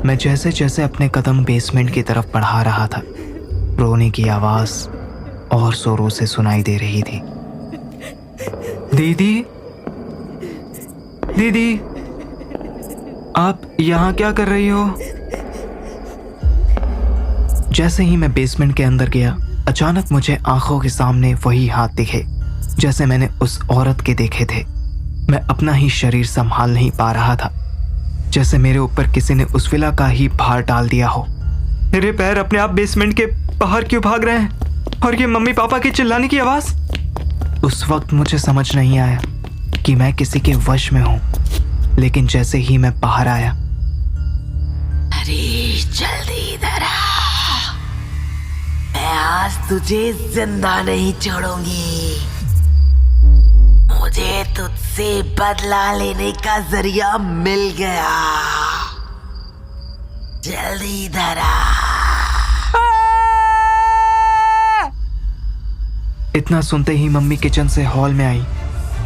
मैं जैसे जैसे अपने कदम बेसमेंट की तरफ बढ़ा रहा था, रोने की आवाज और जोरों से सुनाई दे रही थी। दीदी, दीदी, आप यहाँ क्या कर रही हो? जैसे ही मैं बेसमेंट के अंदर गया, अचानक मुझे आंखों के सामने वही हाथ दिखे जैसे मैंने उस औरत के देखे थे। मैं अपना ही शरीर संभाल नहीं पा रहा था, जैसे मेरे ऊपर किसी ने उस विला का ही भार डाल दिया हो। मेरे पैर अपने आप बेसमेंट के बाहर क्यों भाग रहे हैं? और ये मम्मी पापा की चिल्लाने की आवाज। उस वक्त मुझे समझ नहीं आया कि मैं किसी के वश में हूं, लेकिन जैसे ही मैं बाहर आया, अरे जल्दी इधर आ, मैं आज तुझे जिंदा नहीं छोड़ूंगी। मुझे तुझसे बदला लेने का जरिया मिल गया। जल्दी इधर आ। इतना सुनते ही मम्मी किचन से हॉल में आई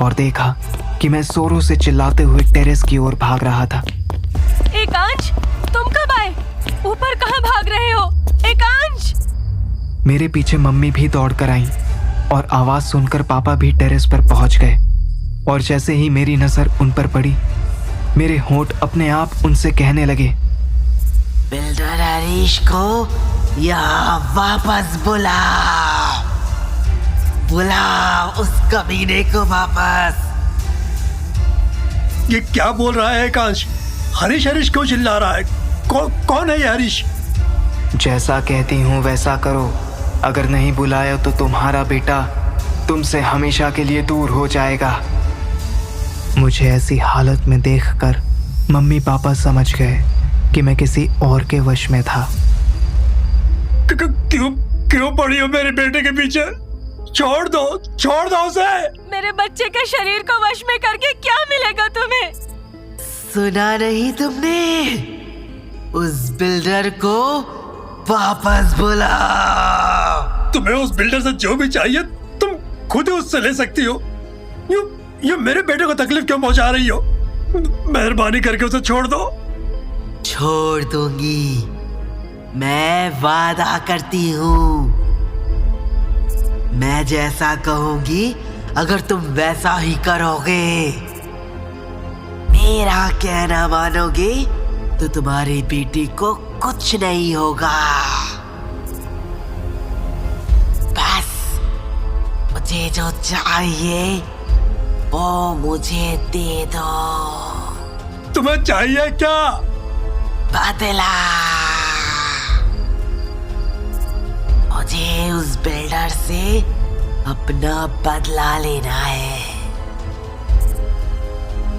और देखा कि मैं जोरों से चिल्लाते हुए टेरेस की ओर भाग रहा था। एकांश, तुम कब आए? ऊपर कहाँ भाग रहे हो? एकांश! मेरे पीछे मम्मी भी दौड़कर आई और आवाज सुनकर पापा भी टेरेस पर पहुंच गए। और जैसे ही मेरी नजर उन पर पड़ी, मेरे होंठ अपने आप उनसे कहने लगे, बिल्डर हरीश को यहाँ वापस बुला उस कमीने को वापस। ये क्या बोल रहा है एकांश? हरीश हरीश क्यों चिल्ला रहा है? कौन है ये हरीश? जैसा कहती हूँ वैसा करो, अगर नहीं बुलाया तो तुम्हारा बेटा तुमसे हमेशा के लिए दूर हो जाएगा। मुझे ऐसी हालत में देखकर मम्मी पापा समझ गए कि मैं किसी और के वश में था। क्यों पड़ी हो मेरे बेटे के पीछे? छोड़ दो उसे। मेरे बच्चे के शरीर को वश में करके क्या मिलेगा तुम्हें? सुना नहीं तुमने? उस बिल्डर को वापस बुला। तुम्हें उस बिल्डर से जो भी चाहिए तुम खुद ही उससे ले सकती हो। ये मेरे बेटे को तकलीफ क्यों पहुंचा रही हो? मेहरबानी करके उसे छोड़ दो। छोड़ दूंगी, मैं वादा करती हूँ। मैं जैसा कहूंगी अगर तुम वैसा ही करोगे, मेरा कहना मानोगे तो तुम्हारी बेटी को कुछ नहीं होगा। बस मुझे जो चाहिए वो मुझे दे दो। तुम्हें चाहिए क्या? बदला। मुझे उस बिल्डर से अपना बदला लेना है,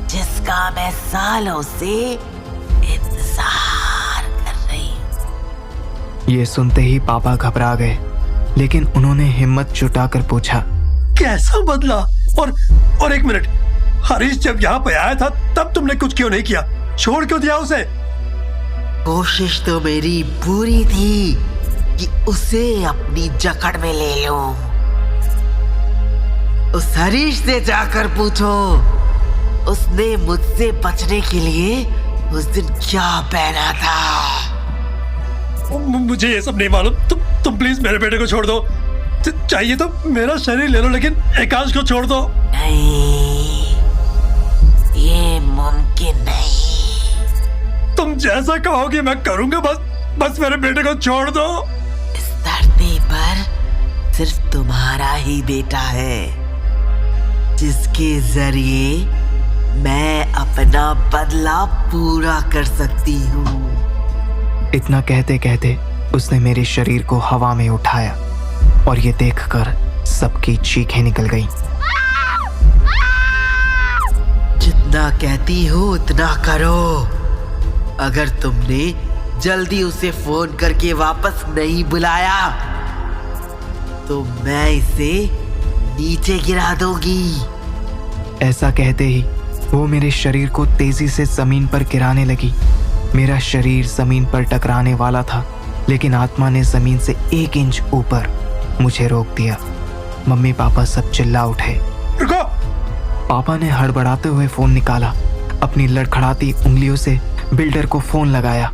जिसका मैं सालों से इंतजार कर रही हूँ। ये सुनते ही पापा घबरा गए, लेकिन उन्होंने हिम्मत जुटाकर पूछा, कैसा बदला? और एक मिनट, हरीश जब यहाँ पे आया था तब तुमने कुछ क्यों नहीं किया? छोड़ क्यों दिया उसे? कोशिश तो मेरी पूरी थी कि उसे अपनी जकड़ में ले लूं। उस हरीश से जाकर पूछो, उसने मुझसे बचने के लिए उस दिन क्या पहना था। मुझे ये सब नहीं मालूम। तुम प्लीज मेरे बेटे को छोड़ दो। चाहिए तो मेरा शरीर ले लो, लेकिन एकांश को छोड़ दो। नहीं, ये मुमकिन नहीं। तुम जैसा कहोगे मैं करूंगा। बस मेरे बेटे को छोड़ दो। इस धरती पर सिर्फ तुम्हारा ही बेटा है, जिसके जरिए मैं अपना बदला पूरा कर सकती हूँ। इतना कहते कहते उसने मेरे शरीर को हवा में उठाया और ये देखकर सबकी चीखें निकल गईं। जितना कहती हो उतना करो। अगर तुमने जल्दी उसे फोन करके वापस नहीं बुलाया तो मैं इसे नीचे गिरा दूंगी। ऐसा कहते ही वो मेरे शरीर को तेजी से जमीन पर गिराने लगी। मेरा शरीर जमीन पर टकराने वाला था, लेकिन आत्मा ने जमीन से 1 इंच ऊपर मुझे रोक दिया। मम्मी पापा सब चिल्ला उठे। रुको! पापा ने हड़बड़ाते हुए फोन निकाला, अपनी लड़खड़ाती उंगलियों से बिल्डर को फोन लगाया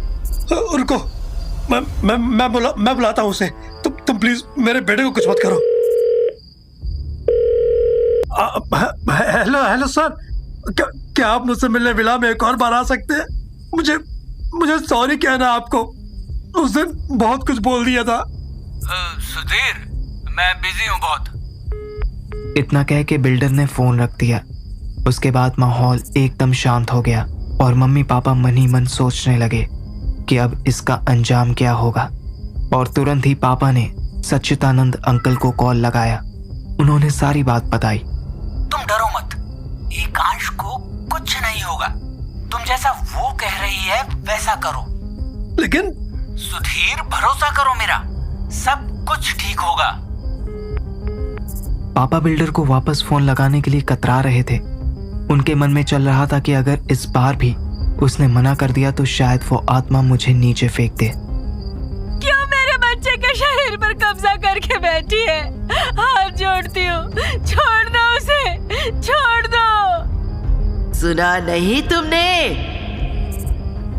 रुको, मैं बुलाता हूँ उसे। तुम प्लीज मेरे बेटे को कुछ मत करो। हेलो सर, क्या आप मुझसे मिलने विला में एक और बार आ सकते हैं? मुझे सॉरी कहना आपको, उस दिन बहुत कुछ बोल दिया था। सुधीर, मैं बिजी हूँ बहुत। इतना कह के बिल्डर ने फोन रख दिया। उसके बाद माहौल एकदम शांत हो गया और मम्मी पापा मन ही मन सोचने लगे कि अब इसका अंजाम क्या होगा। और तुरंत ही पापा ने सच्चिदानंद अंकल को कॉल लगाया। उन्होंने सारी बात बताई। तुम डरो मत, एकांश को कुछ नहीं होगा। तुम जैसा वो कह रही है वैसा करो। लेकिन सुधीर, भरोसा करो मेरा, सब कुछ ठीक होगा। पापा बिल्डर को वापस फोन लगाने के लिए कतरा रहे थे। उनके मन में चल रहा था कि अगर इस बार भी उसने मना कर दिया तो शायद वो आत्मा मुझे नीचे फेंक दे। क्यों मेरे बच्चे के शरीर पर कब्जा करके बैठी है? हाथ जोड़ती हूँ, छोड़ दो उसे, छोड़ दो। सुना नहीं तुमने?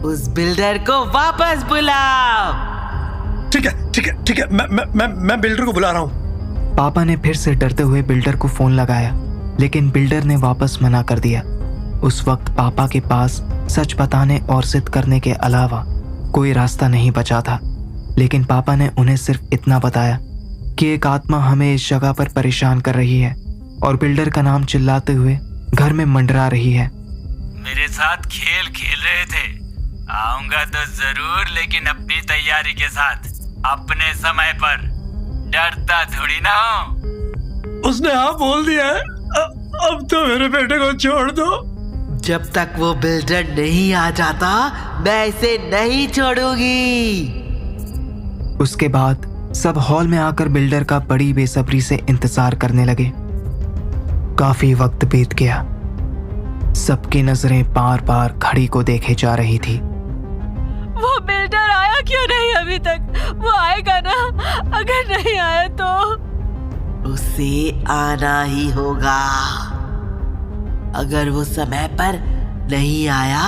उस बिल्डर को वापस बुलाओ। ठीक है, मैं बिल्डर को बुला रहा हूँ। पापा ने फिर से डरते हुए बिल्डर को फोन लगाया, लेकिन बिल्डर ने वापस मना कर दिया। उस वक्त पापा के पास सच बताने और सिद्ध करने के अलावा कोई रास्ता नहीं बचा था। लेकिन पापा ने उन्हें सिर्फ इतना बताया कि एक आत्मा हमें इस जगह पर परेशान कर रही है और बिल्डर का नाम चिल्लाते हुए घर में मंडरा रही है। मेरे साथ खेल खेल रहे थे, आऊंगा तो जरूर, लेकिन अपनी तैयारी के साथ, अपने समय पर। डरता थोड़ी ना हूँ। उसने हाँ बोल दिया है। अब तो मेरे बेटे को छोड़ दो। जब तक वो बिल्डर नहीं आ जाता मैं इसे नहीं छोड़ूंगी। उसके बाद सब हॉल में आकर बिल्डर का बड़ी बेसब्री से इंतजार करने लगे। काफी वक्त बीत गया। सबकी नजरें बार बार घड़ी को देखे जा रही थी। वो बिल्डर आया क्यों नहीं अभी तक? वो आएगा ना? अगर नहीं आया तो उसे आना ही होगा। अगर वो समय पर नहीं आया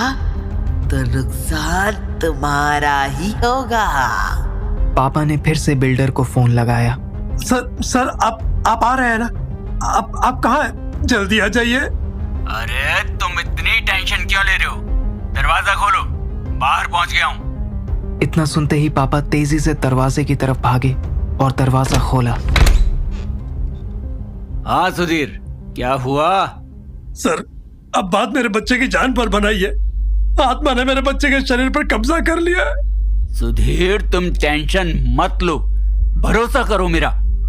तो नुकसान तुम्हारा ही होगा। पापा ने फिर से बिल्डर को फोन लगाया। सर आप आ रहे हैं ना? आप कहाँ हैं? जल्दी आ जाइए। अरे तुम इतनी टेंशन क्यों ले रहे हो? दरवाजा खोलो, बाहर पहुंच गया हूँ। इतना सुनते ही पापा तेजी से दरवाजे की तरफ भागे और दरवाजा खोला। हाँ सुधीर, क्या हुआ? सर, अब बात मेरे बच्चे की जान पर बनाई है। आत्मा ने मेरे बच्चे के शरीर पर कब्जा कर लिया है। सुधीर, तुम टेंशन मत लो, भरोसा करो मेरा,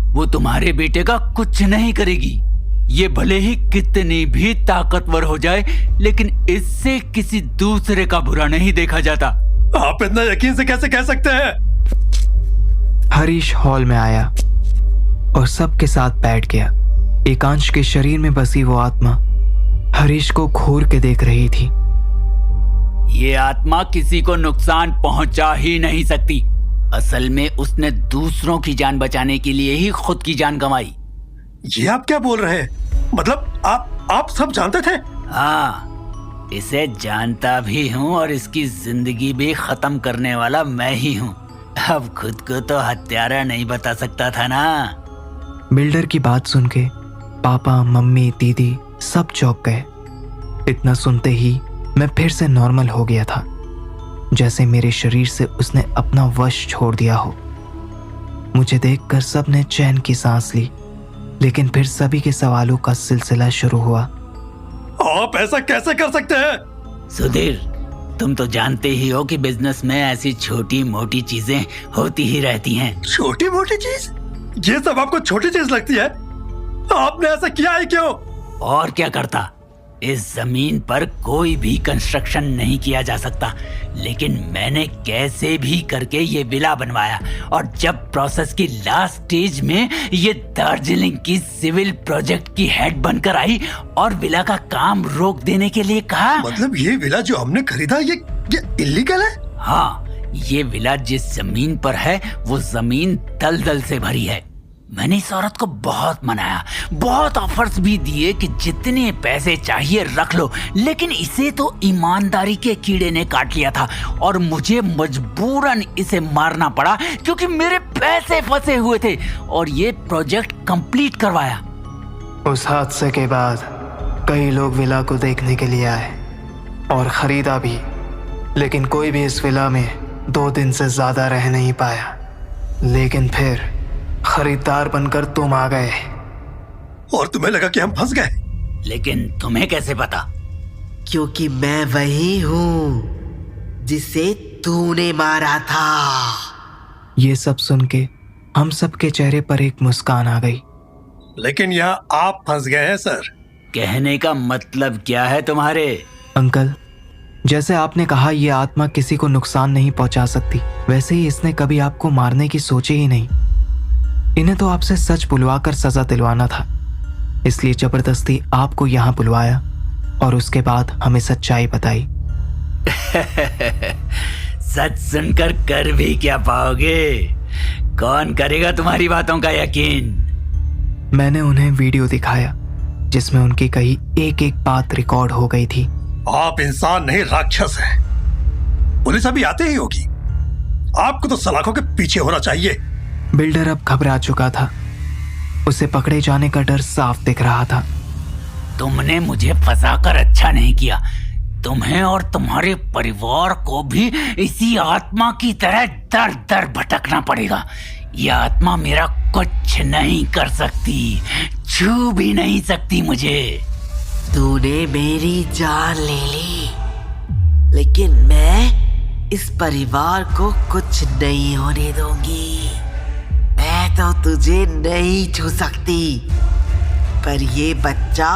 वो तुम्हारे बेटे का कुछ नहीं करेगी। ये भले ही कितनी भी ताकतवर हो जाए, लेकिन इससे किसी दूसरे का बुरा नहीं देखा जाता। आप इतना यकीन से कैसे कह सकते हैं? हरीश हॉल में आया और सबके साथ बैठ गया। एकांश के शरीर में बसी वो आत्मा हरीश को घूर के देख रही थी। ये आत्मा किसी को नुकसान पहुंचा ही नहीं सकती। असल में उसने दूसरों की जान बचाने के लिए ही खुद की जान गंवाई। ये आप क्या बोल रहे हैं? मतलब आप सब जानते थे? हाँ, इसे जानता भी हूँ और इसकी जिंदगी भी खत्म करने वाला मैं ही हूँ। अब खुद को तो हत्यारा नहीं बता सकता था ना। बिल्डर की बात सुन के पापा, मम्मी, दीदी सब चौंक गए। इतना सुनते ही मैं फिर से नॉर्मल हो गया था, जैसे मेरे शरीर से उसने अपना वश छोड़ दिया हो। मुझे देखकर सबने चैन की सांस ली, लेकिन फिर सभी के सवालों का सिलसिला शुरू हुआ। आप ऐसा कैसे कर सकते हैं? सुधीर, तुम तो जानते ही हो कि बिजनेस में ऐसी छोटी मोटी चीजें होती ही रहती हैं। छोटी मोटी चीज? ये सब आपको छोटी चीज लगती है? आपने ऐसा किया है क्यों? और क्या करता? इस जमीन पर कोई भी कंस्ट्रक्शन नहीं किया जा सकता, लेकिन मैंने कैसे भी करके ये विला बनवाया। और जब प्रोसेस की लास्ट स्टेज में ये दार्जिलिंग की सिविल प्रोजेक्ट की हेड बनकर आई और विला का काम रोक देने के लिए कहा। मतलब ये विला जो हमने खरीदा ये इल्लीगल है? हाँ, ये विला जिस जमीन पर है वो जमीन दलदल से भरी है। मैंने इस औरत को बहुत मनाया, बहुत ऑफर्स भी दिए कि जितने पैसे चाहिए रख लो, लेकिन इसे तो ईमानदारी के कीड़े ने काट लिया था और मुझे मजबूरन इसे मारना पड़ा क्योंकि मेरे पैसे फंसे हुए थे और ये प्रोजेक्ट कंप्लीट करवाया। उस हादसे के बाद कई लोग विला को देखने के लिए आए और खरीदा भी, लेकिन कोई भी इस विला में 2 दिन से ज्यादा रह नहीं पाया। लेकिन फिर खरीदार बनकर तुम आ गए और तुम्हें लगा कि हम फंस गए। लेकिन तुम्हें कैसे पता? क्योंकि मैं वही हूँ जिसे तूने मारा था। ये सब सुन के हम सब के चेहरे पर एक मुस्कान आ गई। लेकिन यहाँ आप फंस गए हैं सर। कहने का मतलब क्या है तुम्हारे? अंकल, जैसे आपने कहा ये आत्मा किसी को नुकसान नहीं पहुंचा सकती, वैसे ही इसने कभी आपको मारने की सोची ही नहीं। इन्हें तो आपसे सच बुलवा कर सजा दिलवाना था, इसलिए जबरदस्ती आपको यहाँ बुलवाया और उसके बाद हमें सच्चाई बताई। सच सुनकर कर भी क्या पाओगे? कौन करेगा तुम्हारी बातों का यकीन? मैंने उन्हें वीडियो दिखाया जिसमें उनकी कही एक एक बात रिकॉर्ड हो गई थी। आप इंसान नहीं, राक्षस हैं। पुलिस अभी आते ही होगी। आपको तो सलाखों के पीछे होना चाहिए। बिल्डर अब घबरा चुका था, उसे पकड़े जाने का डर साफ दिख रहा था। तुमने मुझे फंसाकर अच्छा नहीं किया। तुम्हें और तुम्हारे परिवार को भी इसी आत्मा की तरह दर दर भटकना पड़ेगा। यह आत्मा मेरा कुछ नहीं कर सकती, छू भी नहीं सकती मुझे। तूने मेरी जान ले ली, लेकिन मैं इस परिवार को कुछ नहीं होने दूंगी। मैं तो तुझे नहीं छू सकती, पर ये बच्चा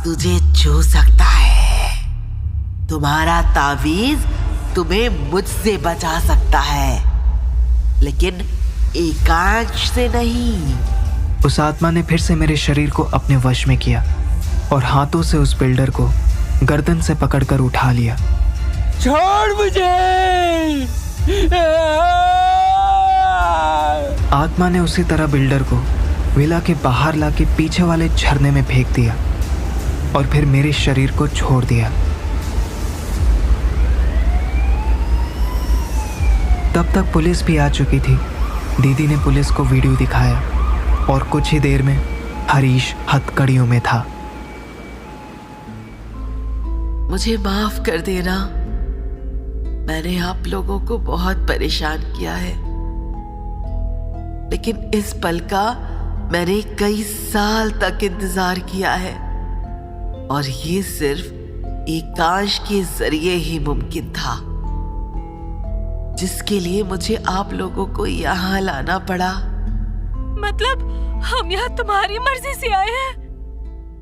तुझे छू सकता है। तुम्हारा तावीज तुम्हें मुझसे बचा सकता है, लेकिन एकांश से नहीं। उस आत्मा ने फिर से मेरे शरीर को अपने वश में किया और हाथों से उस बिल्डर को गर्दन से पकड़कर उठा लिया। छोड़ मुझे! आत्मा ने उसी तरह बिल्डर को विला के बाहर लाके पीछे वाले झरने में फेंक दिया और फिर मेरे शरीर को छोड़ दिया। तब तक पुलिस भी आ चुकी थी। दीदी ने पुलिस को वीडियो दिखाया और कुछ ही देर में हरीश हथकड़ियों में था। मुझे माफ कर देना, मैंने आप लोगों को बहुत परेशान किया है, लेकिन इस पल का मैंने कई साल तक इंतजार किया है और ये सिर्फ एकांश के जरिए ही मुमकिन था, जिसके लिए मुझे आप लोगों को यहाँ लाना पड़ा। मतलब हम यहाँ तुम्हारी मर्जी से आए हैं?